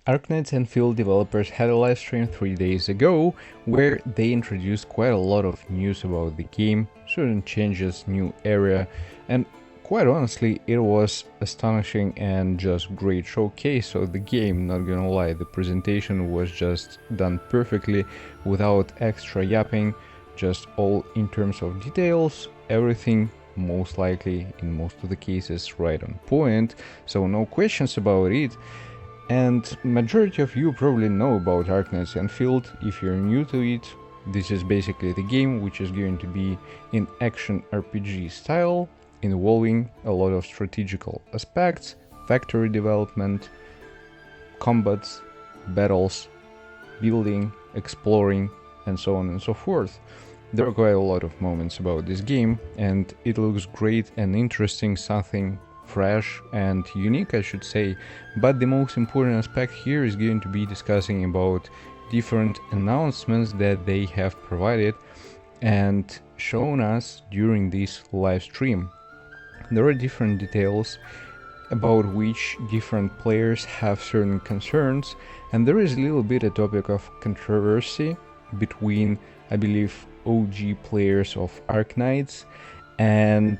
Arknights and Endfield developers had a live stream 3 days ago where they introduced quite a lot of news about the game, certain changes, new area, and quite honestly it was astonishing and just great showcase of the game, not gonna lie. The presentation was just done perfectly without extra yapping, just all in terms of details, everything most likely in most of the cases right on point, so no questions about it. And majority of you probably know about Arknights Endfield. If you're new to it, this is basically the game, which is going to be in action RPG style, involving a lot of strategical aspects, factory development, combats, battles, building, exploring, and so on and so forth. There are quite a lot of moments about this game, and it looks great and interesting, something fresh and unique, I should say. But the most important aspect here is going to be discussing about different announcements that they have provided and shown us during this live stream. There are different details about which different players have certain concerns, and there is a little bit a topic of controversy between, I believe, OG players of Arknights and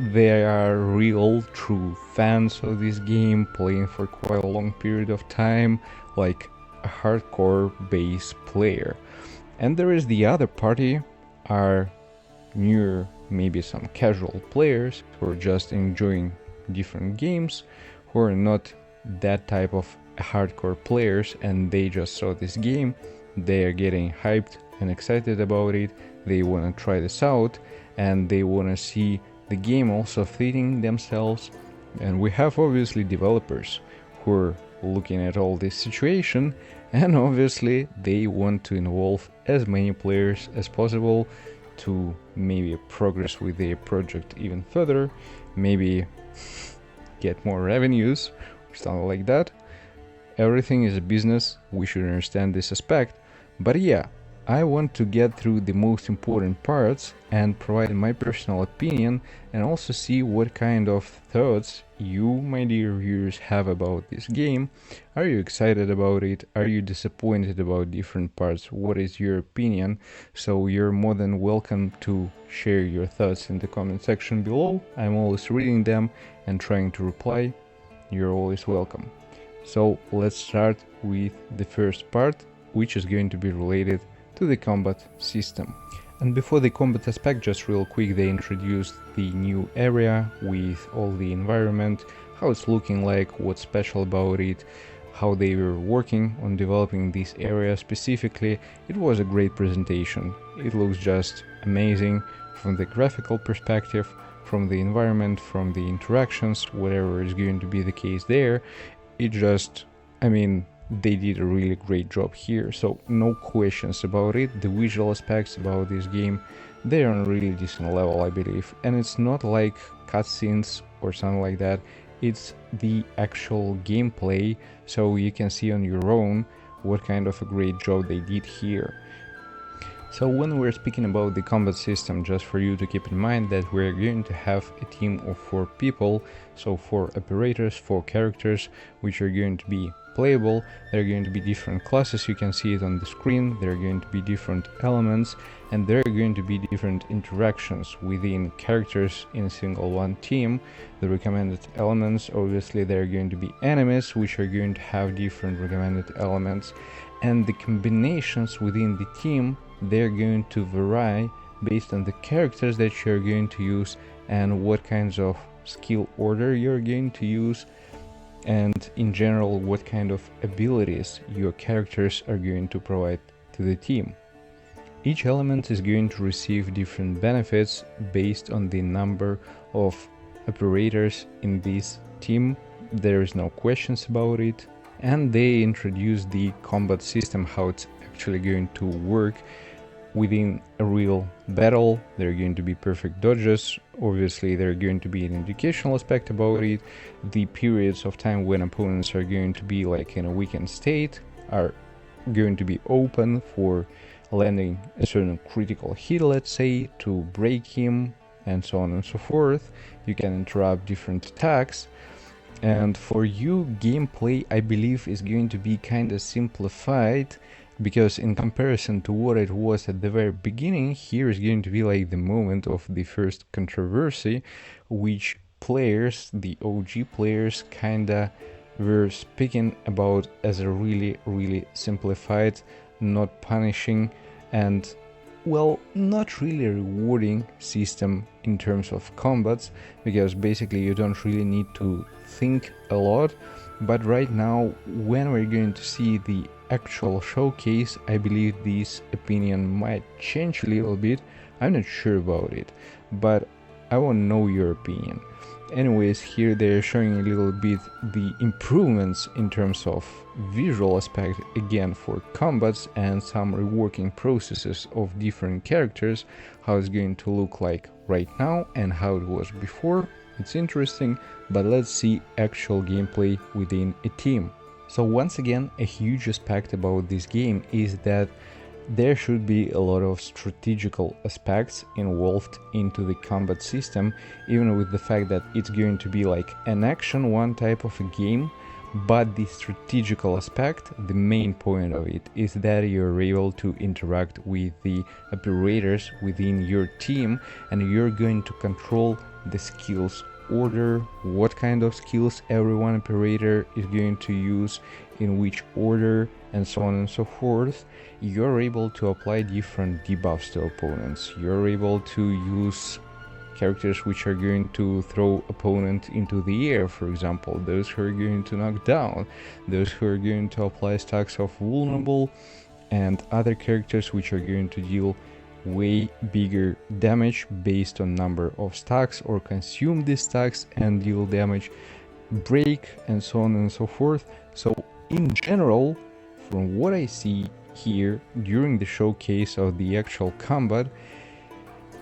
they are real true fans of this game, playing for quite a long period of time, like a hardcore base player. And there is the other party, are newer, maybe some casual players who are just enjoying different games, who are not that type of hardcore players, and they just saw this game, they are getting hyped and excited about it, they want to try this out, and they want to see the game also fitting themselves. And we have obviously developers who are looking at all this situation, and obviously they want to involve as many players as possible to maybe progress with their project even further, maybe get more revenues or something like that. Everything is a business, we should understand this aspect. But yeah, I want to get through the most important parts and provide my personal opinion, and also see what kind of thoughts you, my dear viewers, have about this game. Are you excited about it? Are you disappointed about different parts? What is your opinion? So you're more than welcome to share your thoughts in the comment section below. I'm always reading them and trying to reply. You're always welcome. So let's start with the first part, which is going to be related to the combat system. And before the combat aspect, just real quick, they introduced the new area with all the environment, how it's looking like, what's special about it, how they were working on developing this area specifically. It was a great presentation. It looks just amazing from the graphical perspective, from the environment, from the interactions, whatever is going to be the case there. It just, I mean, they did a really great job here, so no questions about it. The visual aspects about this game, they're on a really decent level, I believe, and it's not like cutscenes or something like that. It's the actual gameplay, so you can see on your own what kind of a great job they did here. So when we're speaking about the combat system, just for you to keep in mind that we're going to have a team of 4 people, so 4 operators, 4 characters, which are going to be playable. There are going to be different classes, you can see it on the screen, there are going to be different elements, and there are going to be different interactions within characters in a single one team. The recommended elements, obviously there are going to be enemies, which are going to have different recommended elements, and the combinations within the team, they're going to vary based on the characters that you're going to use and what kinds of skill order you're going to use, and in general what kind of abilities your characters are going to provide to the team. Each element is going to receive different benefits based on the number of operators in this team. There is no questions about it, and they introduce the combat system, how it's actually going to work within a real battle. There are going to be perfect dodges, obviously there are going to be an educational aspect about it. The periods of time when opponents are going to be like in a weakened state are going to be open for landing a certain critical hit, let's say, to break him, and so on and so forth. You can interrupt different attacks, And for you, gameplay, I believe, is going to be kind of simplified, because in comparison to what it was at the very beginning, here is going to be like the moment of the first controversy, which players, the OG players, kinda were speaking about as a really simplified, not punishing, and well, not really rewarding system in terms of combats, because basically you don't really need to think a lot. But right now, when we're going to see the actual showcase, I believe this opinion might change a little bit. I'm not sure about it, but I want to know your opinion. Anyways, here they're showing a little bit the improvements in terms of visual aspect, again for combats, and some reworking processes of different characters, how it's going to look like right now and how it was before. It's interesting, but let's see actual gameplay within a team. So once again, a huge aspect about this game is that there should be a lot of strategical aspects involved into the combat system, even with the fact that it's going to be like an action one type of a game. But the strategical aspect, the main point of it, is that you're able to interact with the operators within your team, and you're going to control the skills order, what kind of skills every one operator is going to use, in which order, and so on and so forth. You're able to apply different debuffs to opponents. You're able to use characters which are going to throw opponent into the air, for example, those who are going to knock down, those who are going to apply stacks of vulnerable, and other characters which are going to deal way bigger damage based on number of stacks, or consume these stacks and deal damage, break, and so on and so forth. So in general, from what I see here during the showcase of the actual combat,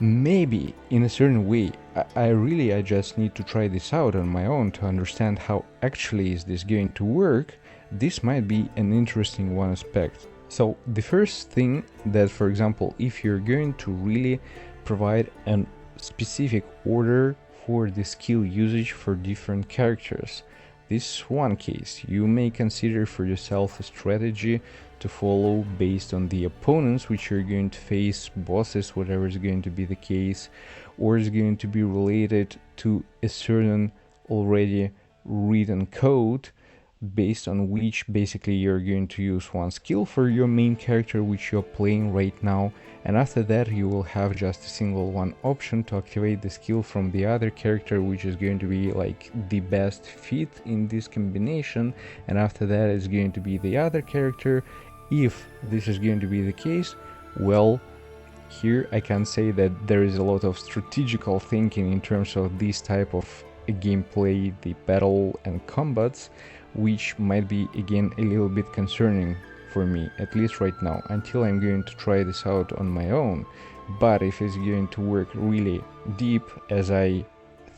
maybe in a certain way, I just need to try this out on my own to understand how actually is this going to work. This might be an interesting one aspect. So the first thing that, for example, if you're going to really provide a specific order for the skill usage for different characters, this is one case. You may consider for yourself a strategy to follow based on the opponents which you're going to face, bosses, whatever is going to be the case, or is going to be related to a certain already written code based on which basically you're going to use one skill for your main character which you're playing right now, and after that you will have just a single one option to activate the skill from the other character which is going to be like the best fit in this combination, and after that it's going to be the other character. If this is going to be the case, well, here I can say that there is a lot of strategical thinking in terms of this type of gameplay, the battle and combats, which might be again a little bit concerning for me, at least right now, until I'm going to try this out on my own. But if it's going to work really deep as I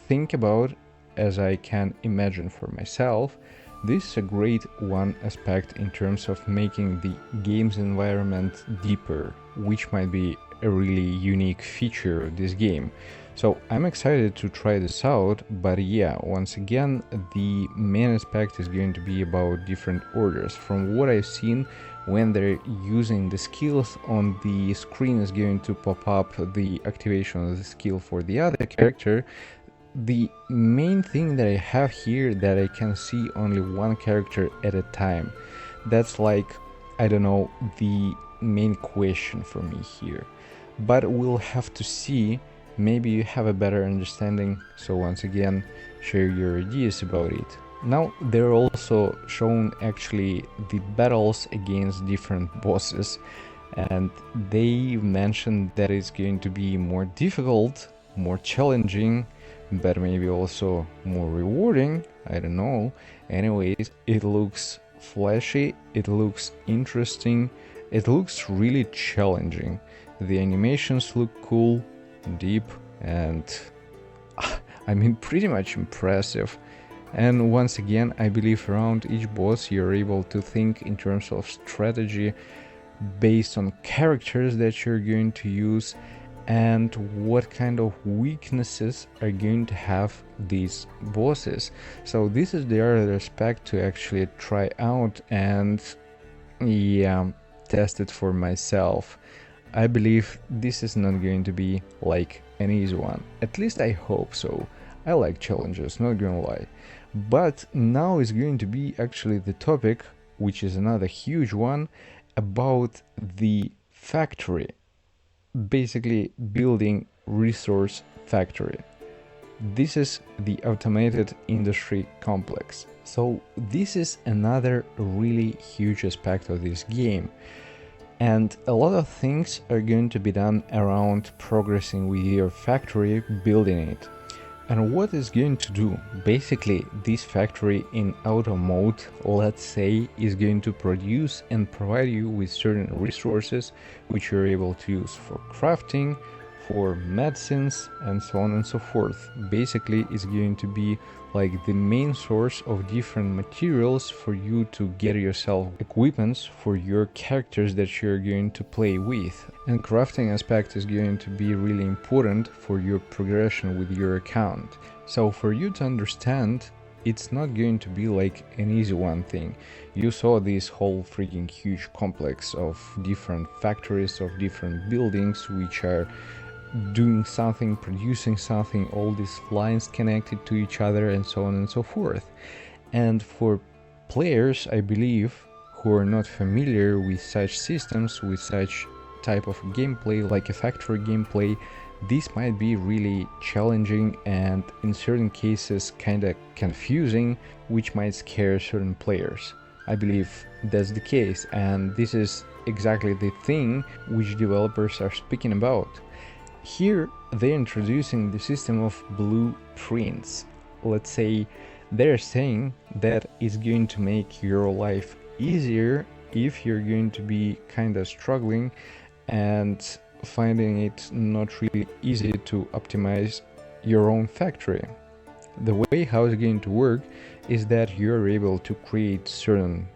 think about, as I can imagine for myself, this is a great one aspect in terms of making the game's environment deeper, which might be a really unique feature of this game. So I'm excited to try this out, but yeah, once again, the main aspect is going to be about different orders. From what I've seen, when they're using the skills, on the screen is going to pop up the activation of the skill for the other character. The main thing that I have here, that I can see only one character at a time. That's like, I don't know, the main question for me here. But we'll have to see. Maybe you have a better understanding, so once again, share your ideas about it. Now, they're also shown actually the battles against different bosses, and they mentioned that it's going to be more difficult, more challenging, but maybe also more rewarding, I don't know. Anyways, it looks flashy, it looks interesting, it looks really challenging. The animations look cool, deep, and I mean pretty much impressive. And once again, I believe around each boss you're able to think in terms of strategy based on characters that you're going to use, and what kind of weaknesses are going to have these bosses. So this is the other aspect to actually try out and test it for myself. I believe this is not going to be like an easy one. At least I hope so. I like challenges, not gonna lie. But now is going to be actually the topic, which is another huge one, about the factory. Basically building resource factory. This is the automated industry complex. So this is another really huge aspect of this game. And a lot of things are going to be done around progressing with your factory, building it. And what is going to do? Basically, this factory in auto mode, let's say, is going to produce and provide you with certain resources which you're able to use for crafting, for medicines, and so on and so forth. Basically, it's going to be like the main source of different materials for you to get yourself equipments for your characters that you're going to play with. And crafting aspect is going to be really important for your progression with your account. So for you to understand, it's not going to be like an easy one thing. You saw this whole freaking huge complex of different factories, of different buildings which are doing something, producing something, all these lines connected to each other and so on and so forth. And for players, I believe, who are not familiar with such systems, with such type of gameplay, like a factory gameplay, this might be really challenging and in certain cases kinda confusing, which might scare certain players. I believe that's the case, and this is exactly the thing which developers are speaking about. Here they're introducing the system of blueprints. Let's say they're saying that it's going to make your life easier if you're going to be kind of struggling and finding it not really easy to optimize your own factory. The way how it's going to work is that you're able to create certain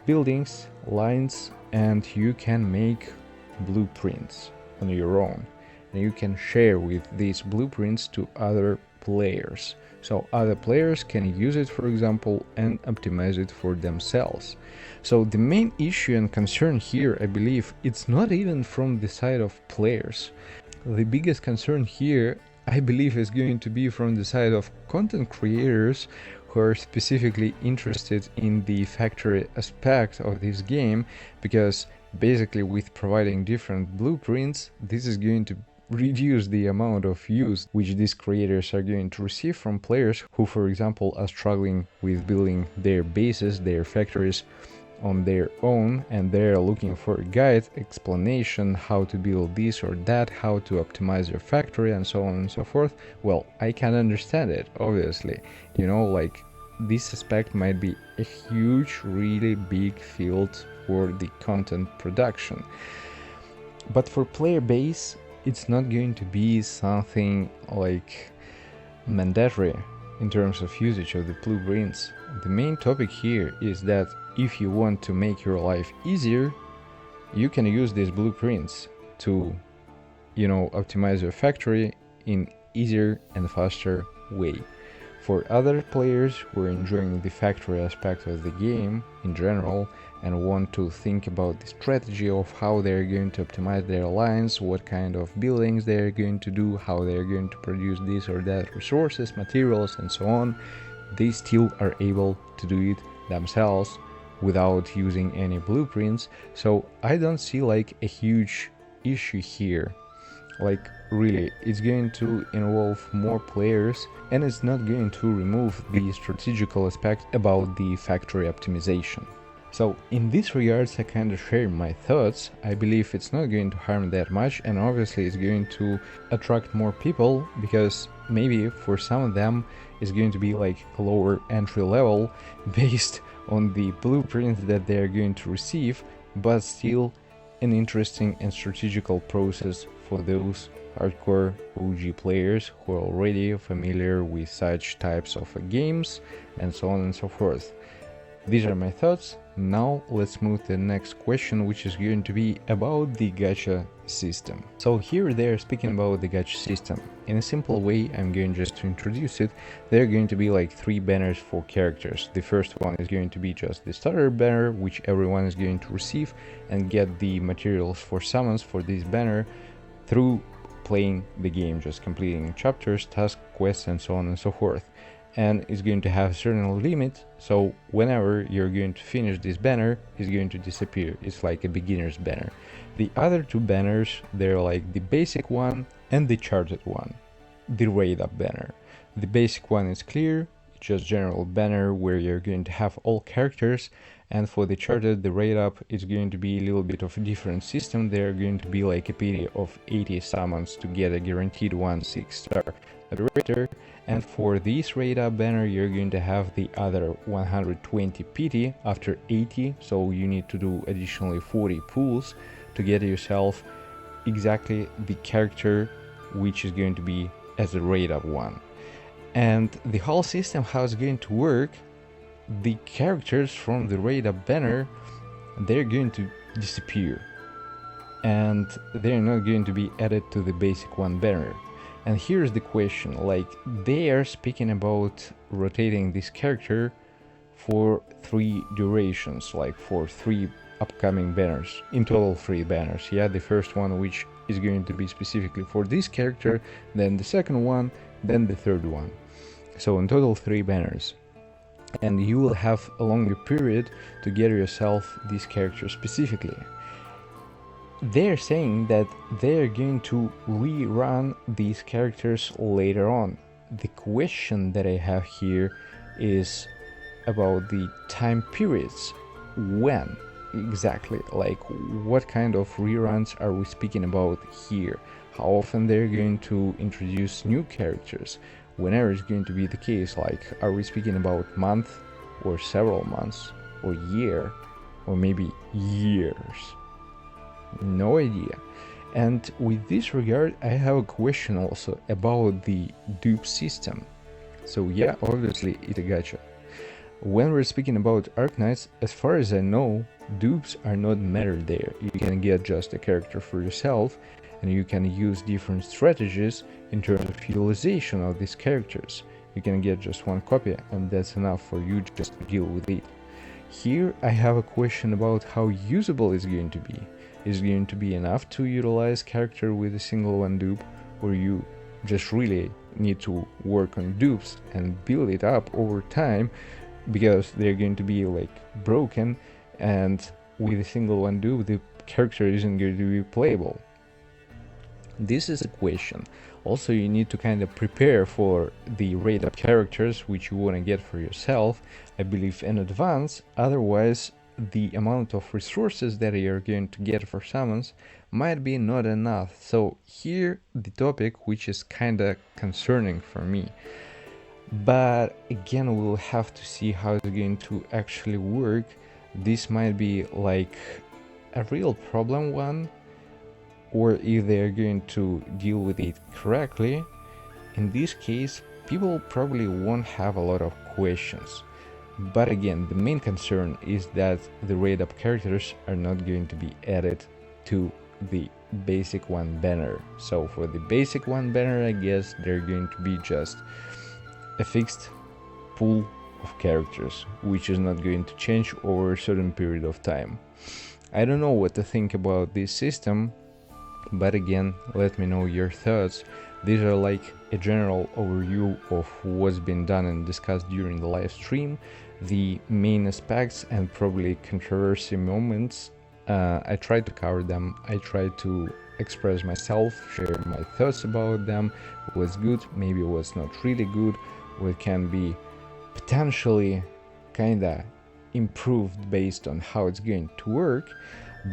buildings, lines, and you can make blueprints on your own. And you can share with these blueprints to other players. So other players can use it, for example, and optimize it for themselves. So the main issue and concern here, I believe, it's not even from the side of players. The biggest concern here, I believe, is going to be from the side of content creators who are specifically interested in the factory aspect of this game, because basically with providing different blueprints, this is going to reduce the amount of use which these creators are going to receive from players who, for example, are struggling with building their bases, their factories on their own, and they're looking for a guide, explanation how to build this or that, how to optimize your factory, and so on and so forth. Well, I can understand it, obviously. You know, like, this aspect might be a huge, really big field for the content production. But for player base, it's not going to be something like mandatory in terms of usage of the blueprints. The main topic here is that if you want to make your life easier, you can use these blueprints to, optimize your factory in easier and faster way. For other players who are enjoying the factory aspect of the game in general and want to think about the strategy of how they're going to optimize their lines, what kind of buildings they're going to do, how they're going to produce this or that resources, materials, and so on, they still are able to do it themselves without using any blueprints. So I don't see like a huge issue here. Like, really, it's going to involve more players, and it's not going to remove the strategical aspect about the factory optimization. So in this regards, I kind of share my thoughts. I believe it's not going to harm that much, and obviously it's going to attract more people, because maybe for some of them it's going to be like a lower entry level based on the blueprints that they're going to receive, but still an interesting and strategical process for those hardcore OG players who are already familiar with such types of games and so on and so forth. These are my thoughts. Now let's move to the next question, which is going to be about the gacha system. So here they're speaking about the gacha system. In a simple way, I'm going just to introduce it. There are going to be like 3 banners for characters. The first one is going to be just the starter banner, which everyone is going to receive and get the materials for summons for this banner through playing the game, just completing chapters, tasks, quests, and so on and so forth. And it's going to have a certain limit, so whenever you're going to finish this banner, it's going to disappear. It's like a beginner's banner. The other 2 banners, they're like the basic one and the charted one, the raid up banner. The basic one is clear, it's just general banner where you're going to have all characters, and for the charted, the raid up, is going to be a little bit of a different system. They're going to be like a pity of 80 summons to get a guaranteed 1 6-star operator, and for this raid up banner you're going to have the other 120 PT after 80, so you need to do additionally 40 pulls to get yourself exactly the character which is going to be as a raid up one. And the whole system, how it's going to work, the characters from the raid up banner, they're going to disappear and they're not going to be added to the basic one banner. And here's the question, like they are speaking about rotating this character for 3 durations, like for 3 upcoming banners, in total 3 banners. Yeah, the first one which is going to be specifically for this character, then the second one, then the third one. So in total 3 banners. And you will have a longer period to get yourself this character specifically. They're saying that they're going to rerun these characters later on. The question that I have here is about the time periods. When exactly? Like what kind of reruns are we speaking about here? How often they're going to introduce new characters? Whenever it's going to be the case, like are we speaking about month or several months or year or maybe years? No idea. And with this regard, I have a question also about the dupe system. So yeah, obviously it's a gacha. When we're speaking about Arknights, as far as I know, dupes are not matter there. You can get just a character for yourself and you can use different strategies in terms of utilization of these characters. You can get just 1 copy and that's enough for you just to deal with it. Here I have a question about how usable it's going to be. Is going to be enough to utilize character with a single 1 dupe, or you just really need to work on dupes and build it up over time because they're going to be like broken, and with a single 1 dupe the character isn't going to be playable. This is a question. Also, you need to kind of prepare for the raid up characters which you want to get for yourself, I believe, in advance. Otherwise the amount of resources that you're going to get for summons might be not enough. So here the topic which is kinda concerning for me, but again we'll have to see how it's going to actually work. This might be like a real problem one, or if they're going to deal with it correctly. In this case people probably won't have a lot of questions. But again, the main concern is that the raid up characters are not going to be added to the basic 1 banner. So for the basic 1 banner, I guess they're going to be just a fixed pool of characters, which is not going to change over a certain period of time. I don't know what to think about this system, but again, let me know your thoughts. These are like a general overview of what's been done and discussed during the live stream, the main aspects and probably controversy moments. I tried to cover them, I tried to express myself, share my thoughts about them, what's good, maybe what's not really good, what can be potentially kinda improved based on how it's going to work.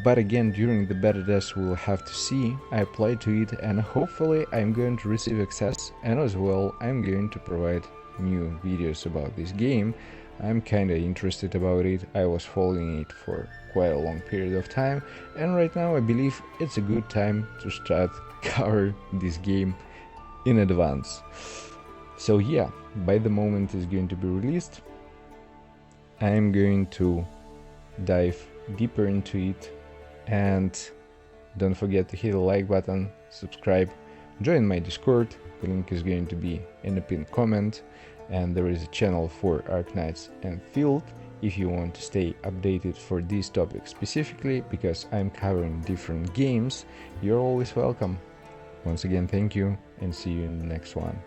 But again, during the beta test we'll have to see. I applied to it and hopefully I'm going to receive access, and as well I'm going to provide new videos about this game. I'm kinda interested about it. I was following it for quite a long period of time, and right now I believe it's a good time to start cover this game in advance. So yeah, by the moment it's going to be released, I'm going to dive deeper into it. And don't forget to hit the like button, subscribe, join my Discord, the link is going to be in the pinned comment, and there is a channel for Arknights and Endfield if you want to stay updated for these topics specifically, because I'm covering different games. You're always welcome. Once again, thank you, and see you in the next one.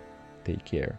Take care.